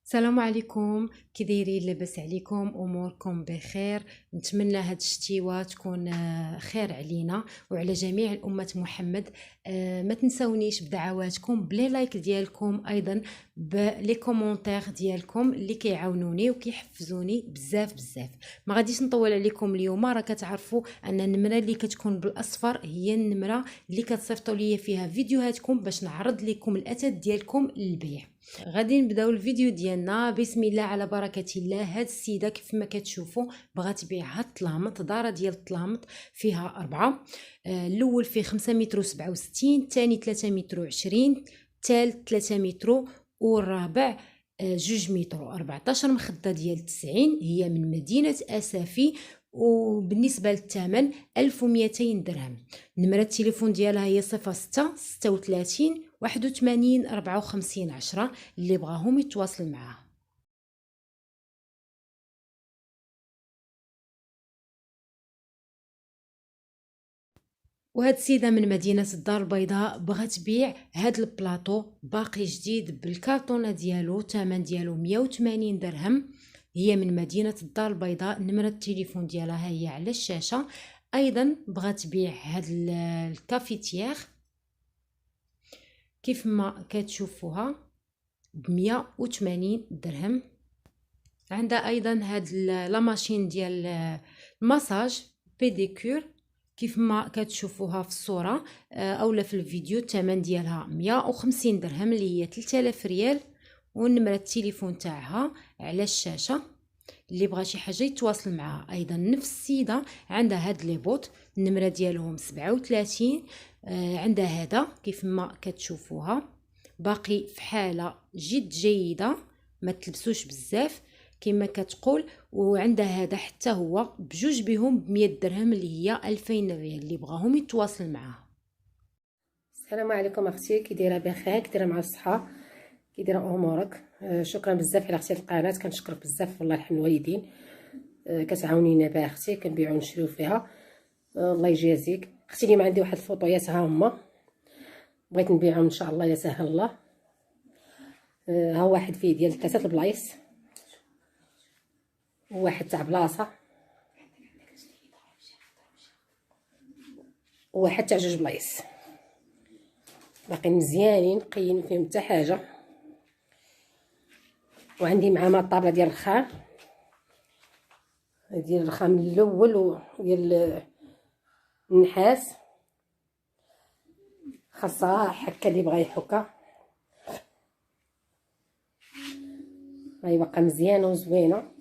السلام عليكم، كي دايرين؟ لاباس عليكم؟ اموركم بخير؟ نتمنى هاد الشتيوه تكون خير علينا وعلى جميع الامه محمد. ما تنسونيش بدعواتكم، بلي لايك ديالكم، ايضا بلي كومونتير ديالكم اللي كيعاونوني وكيحفزوني بزاف بزاف. ما غاديش نطول عليكم اليوم، راه كتعرفوا ان النمره اللي كتكون بالاصفر هي النمره اللي كتصيفطوا لي فيها فيديوهاتكم باش نعرض لكم الاثاث ديالكم للبيع. غادي نبداو الفيديو ديالنا بسم الله على بركه الله. هاد السيده كيف ما كتشوفوا بغات تبيع هاد الطلامط، داره ديال الطلامط فيها 4. الاول فيه 5 متر و 67، الثاني 3 متر و 20، الثالث 3 متر، والرابع 2 متر و 14 مخده ديال 90. هي من مدينه اسافي، وبالنسبه للثمن 1200 درهم. نمره التليفون ديالها هي 06 36 81 54 10 اللي بغاهم يتواصل معاها. وهاد السيده من مدينه الدار البيضاء بغات تبيع هاد البلاطو باقي جديد بالكارطونه ديالو، الثمن ديالو 180 درهم. هي من مدينه الدار البيضاء، نمره التليفون ديالها هي على الشاشه. ايضا بغات تبيع هاد الكافيتيير كيف ما كتشوفوها ب 180 درهم. عندها ايضا هاد لا ماشين ديال المساج بيديكور كيف ما كتشوفوها في الصوره اولا في الفيديو. الثمن ديالها 150 درهم اللي هي 3000 ريال، ونمره التليفون تاعها على الشاشه. اللي بغى شي حاجه يتواصل معها. ايضا نفس السيده عندها هاد لي بوط، النمره ديالهم 37. عندها هذا كيف ما كتشوفوها باقي في حاله جد جيده، ما تلبسوش بزاف كما كتقول. وعندها هذا حتى هو بجوج بهم ب100 درهم اللي هي 2000 ريال، اللي بغاهم يتواصل معاها. السلام عليكم اختي، كي دايره؟ بخير؟ كي دايره مع الصحه؟ كي دايره امورك؟ شكرا بزاف على اختي القناه، كنشكرك بزاف والله يرحم الوالدين. كتعاونينا بها اختي، كنبيعو ونشريو فيها. الله يجازيك اختي. اليوم عندي واحد الفوطويات ها هما، بغيت نبيعهم ان شاء الله الا سهل الله. ها واحد فيه ديال 3 البلايص، وواحد تاع بلاصه، وواحد تاع 2 بلايص. باقي مزيانين قيين فيهم حتى حاجه. وعندي مع ما الطابله ديال الرخام، ديال الرخام الاول وديال النحاس، خاصها حكه اللي بغا يحكها. هاي باقا مزيانه وزوينه.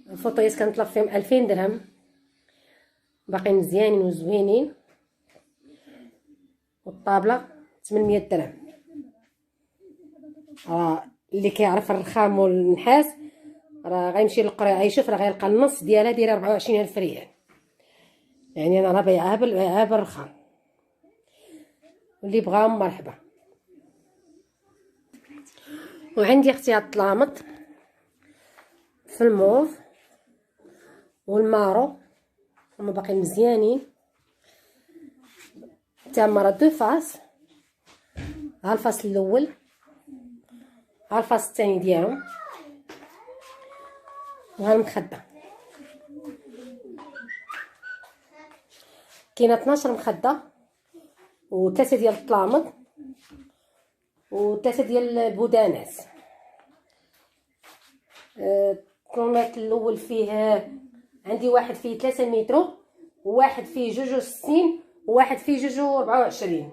الفوطيات كنطلب فيهم 2000 درهم، باقي مزيانين وزوينين. والطابله 800 درهم. اللي كيعرف الرخام والنحاس راه غيمشي للقريه يشوف، راه غيلقى النص ديالها دايره 24000 ريال. يعني انا راه بايعاها بالرخام، واللي بغاهم مرحبا. وعندي اختي هاد الطلامط في الموف والمارو، هما باقي مزيانين. تامره دو فاس، ها الفاس الاول، ها الفاس الثاني ديالهم، وها المخده. كاينه 12 مخده، وثلاثه ديال الطلامط، وثلاثه ديال البودانات. الطلامط الاول فيه عندي واحد فيه 3 متر، وواحد فيه 2.60، وواحد فيه 2.24.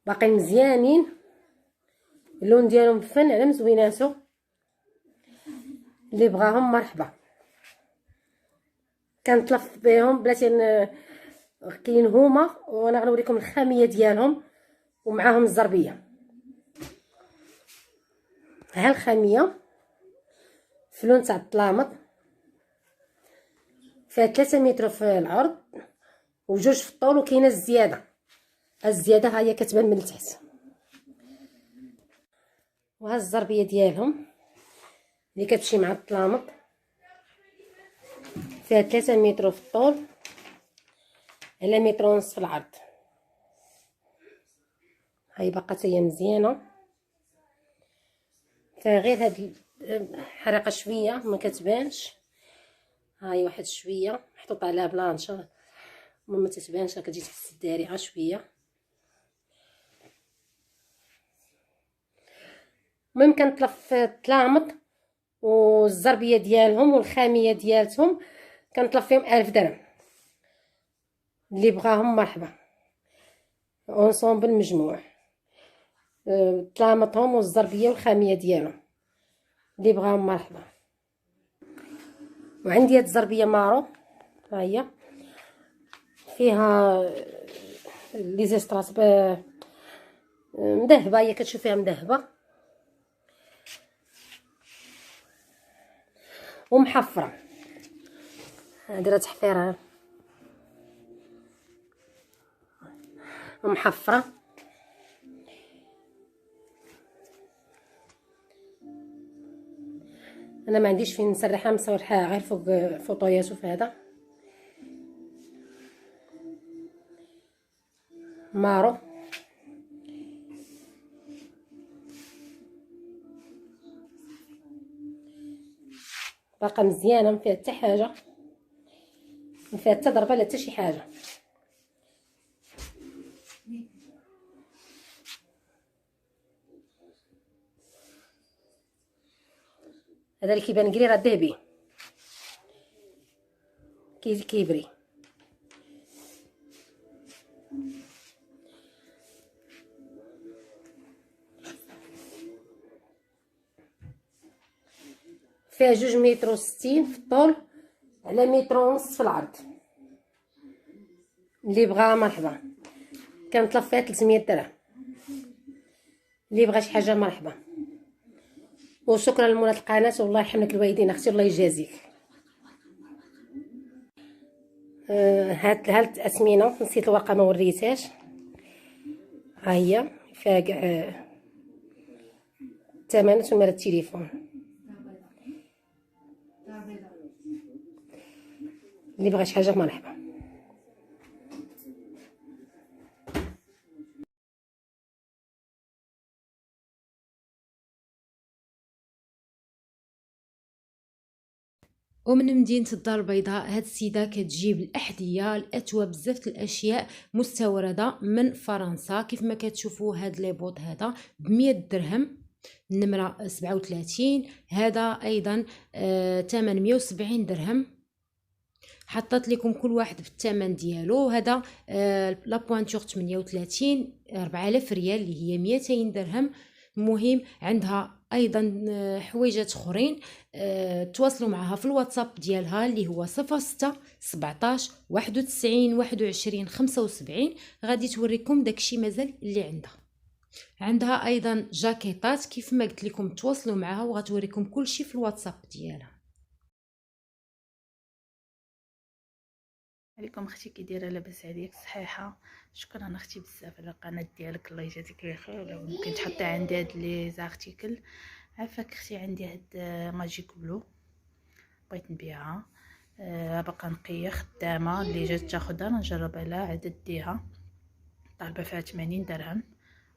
باقي مزيانين، اللون ديالهم فن على مزويناتو. اللي بغاهم مرحبا. كنتلف بهم بلاتي كاين هما، وانا غنوريكم الخاميه ديالهم ومعاهم الزربيه. ها الخاميه في لون تاع الطلامط، فيها 3 متر في العرض وجوج في الطول، وكاينه الزياده ها هي كتبان من التحت. وها الزربيه ديالهم اللي كتمشي مع الطلامط، فيها 3 متر في الطول على 1.5 متر في العرض. هاي باقا هي مزيانه، فيها غير هاد الحريقه شويه ما كتبانش. هاي واحد شويه محطوط عليها بلانشه ما تتبانش، كتجي تحس الدارعه شويه. المهم كنطلف التلامط والزربيه ديالهم والخاميه ديالتهم، كنطلف فيهم 1000 درهم. اللي بغاهم مرحبا، اونصومبل مجموع، طلامطهم والزربيه والخاميه ديالهم، اللي بغاهم مرحبا. وعندي هاد الزربيه مارو، ها هي فيها لي زيستراس مذهبه، هي كتشوفيها مذهبه ومحفره، دايره تحفيره ومحفره. انا ما عنديش فين نسرحها، مسرحها غير فوق فوطويات. وفي هذا مارو باقا مزيانه، ما فيها حتى حاجه، ما فيها حتى ضربه لا حتى شي حاجه. هذا اللي كيبان كري راه ذهبي، كيبري. فيها 2 متر و60 في الطول على 1 متر ونص في العرض. اللي بغا مرحبا، كنطلب فيها 300 درهم. اللي بغا شي حاجه مرحبا. وشكرا لمولات القناه، والله يحملك الوالدين اختي، الله يجازيك. هاد الاسمنه نسيت الورقه ما وريتهاش، ها هي فيها كاع الثمنات ونمر التليفون. اللي بغا شي حاجه مرحبا. ومن مدينة الدار البيضاء هاد السيدة كتجيب الأحذية الأتوى بزاف الأشياء مستوردة من فرنسا. كيف ما كتشوفوا هاد لي بوط هذا ب100 درهم، النمرة 37. هذا أيضا ثمن 170 درهم. حطت لكم كل واحد بالثمن ديالو. هذا لا بوانتور 38، 4000 ريال اللي هي 200 درهم. المهم عندها ايضا حويجات اخرين. تواصلوا معها في الواتساب ديالها اللي هو 06 17 91 21 75. غادي توريكم داكشي مازال اللي عندها ايضا جاكيطات. كيف ما قلت لكم تواصلوا معها وغتوريكم كل شيء في الواتساب ديالها. عليكم اختي، كي دايره؟ لاباس عليك؟ صحيحه. شكرا اختي بزاف على القناه ديالك، الله يجازيك بخير. ولا ممكن تحطي عندي هاد لي زارتيكل. عافاك اختي، عندي هاد ماجيك بلو بغيت نبيعها، باقا نقيه خدامه اللي جات تاخدها نجربها لها عاد ديها. طالبه فيها 80 درهم،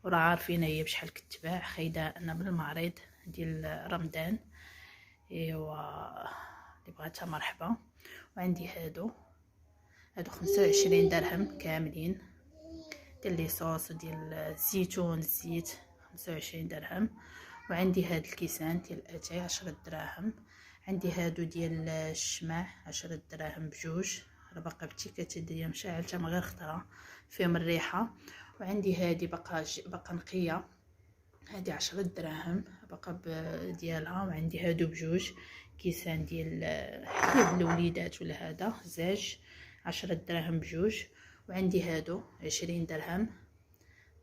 وراه عارفين هي بشحال كتباع. خايده انا بالمعرض ديال رمضان. ايوا اللي بغاتها مرحبا. وعندي هادو 25 درهم كاملين، ديال لي صوص ديال الزيتون الزيت 25 درهم. وعندي هاد الكيسان ديال اتاي 10 دراهم. عندي هادو ديال الشمع 10 دراهم بجوج، راه باقا بالتيكات ديالها مشاعل حتى من غير خضره فيهم الريحه. وعندي هادي باقا نقيه، هادي 10 دراهم باقا ديالها. وعندي هادو بجوج كيسان ديال حليب الوليدات ولا هذا زاج 10 دراهم بجوج. وعندي هادو 20 درهم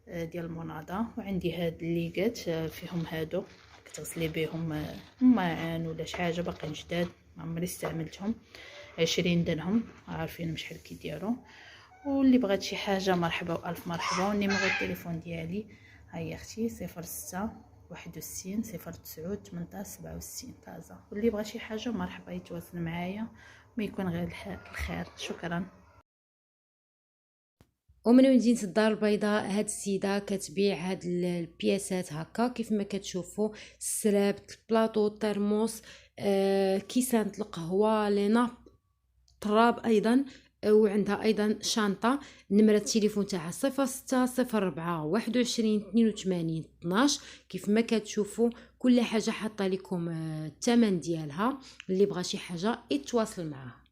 ديال المناضه. وعندي هاد الليقات فيهم هادو كتغسلي بهم معان ولا شي حاجه باقيين جداد ما عمري استعملتهم، 20 درهم. عارفين بشحال كيديروا. واللي بغات شي حاجه مرحبا والف مرحبا. والنيميرو التليفون ديالي ها هي اختي 06 61 09 18 67 طازه. واللي بغى شي حاجه مرحبا يتواصل معايا، ما يكون غير الخير. شكرا. ومن مدينة الدار البيضاء. هاد السيدة كتبيع هاد البياسات هكا كيف ما كتشوفوا، السراب، البلاطو، الترموس، كيسان القهوة، لي ناب، تراب ايضا. وعندها ايضا شنطه. نمره التليفون تاعها 06 04 21 82 12. كيف ما كتشوفوا كل حاجه حاطه لكم الثمن ديالها، اللي بغى شي حاجه يتواصل معها.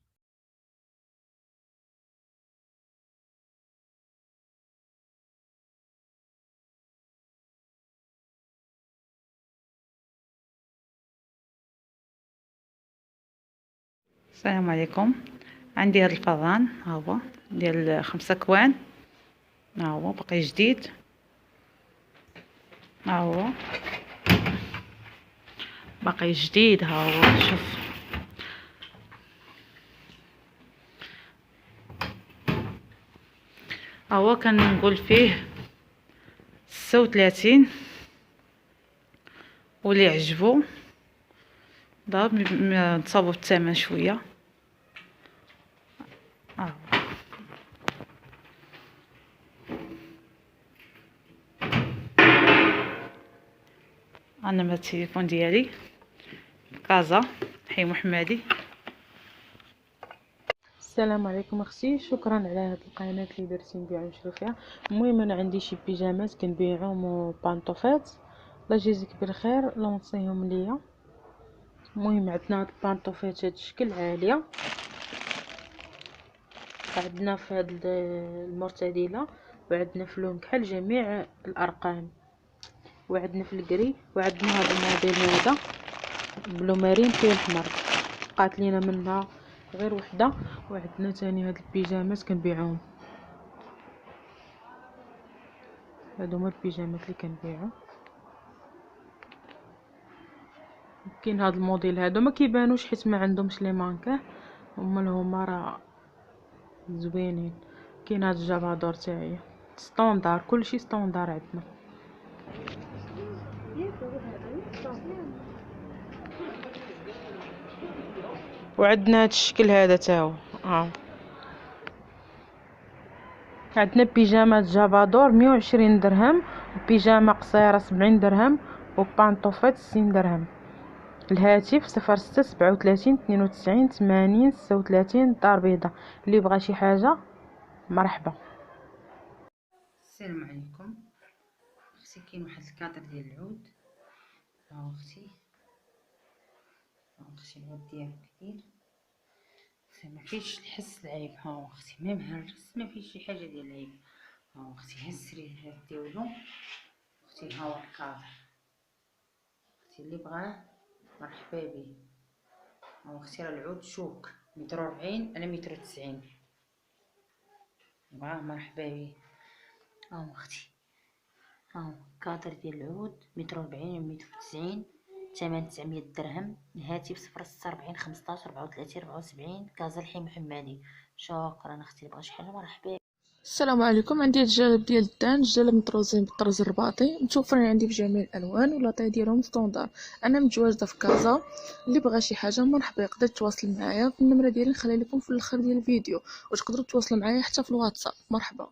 السلام عليكم. عندي هذا الفران ها هو ديال 5 كوان، ها هو باقي جديد، ها هو باقي جديد، ها هو شوف. ها هو كنقول فيه 36، واللي عجبو ضرب نتصاوبوا الثمن شويه. انا نمرة التليفون ديالي كازا حي محمدي. السلام عليكم اختي، شكرا على هاد القناه اللي درتي نبيعو ونشرو فيها. المهم انا عندي شي بيجامات كنبيعهم وبانطوفات، الله يجازيك بالخير لونصيهم ليا. المهم عندنا هاد البانطوفات هاد الشكل عاليه، عندنا في هاد المرتدله، وعندنا في لون كحل جميع الارقام، وعندنا في الكري، وعندنا هذا الموديل هذا بلو مارين فيه الاحمر، بقات لينا منها غير وحده. وعندنا تاني هاد البيجامات كنبيعوهم، هادو هما البيجامات اللي كنبيعو. كاين هاد الموديل هادو ما كيبانوش حيت ما عندهمش لي مانكه، هما راه زوينين. كاين هاد الجابادور تاعي ستوندار، كلشي ستوندار عندنا. وعندنا هاد الشكل هذا تاهو، عندنا بيجامات جافادور 120 درهم، وبيجامه قصيره 70 درهم، وبانطوفات 60 درهم. الهاتف 06 37 92 80 36 دار بيضاء. اللي بغى شي حاجه مرحبا. السلام عليكم اختي. كاين واحد الكادر ديال العود، ها اختي، ها اختي العود ديالو كبير، ما فيش الحس العيب، ها اختي ما مهرس، ما فيش شي حاجه ديال العيب. ها اختي ها السرير ديالو اختي، ها هو الكادر اختي، اللي بغاه مرحبا به. ها اختي راه العود شوك 140 على 190، بغاه مرحبا به. ها اختي، ها الكادر ديال العود 140 و 190، ثمن 900 درهم. الهاتف 06 15 34 74 كازا الحي محمدي. شكرا اختي، بغا شي حاجه مرحبا. السلام عليكم. عندي الجلب ديال الدان، الجلب مطروزين بالطرز الرباطي، متوفرين عندي بجميع الالوان ولاطاي ديالهم ستوندار. انا متواجده في كازا، اللي بغى شي حاجه مرحبا يقدر يتواصل معايا في النمره ديالي نخلي لكم في الاخر ديال الفيديو، وتقدروا تواصلوا معايا حتى في الواتساب. مرحبا.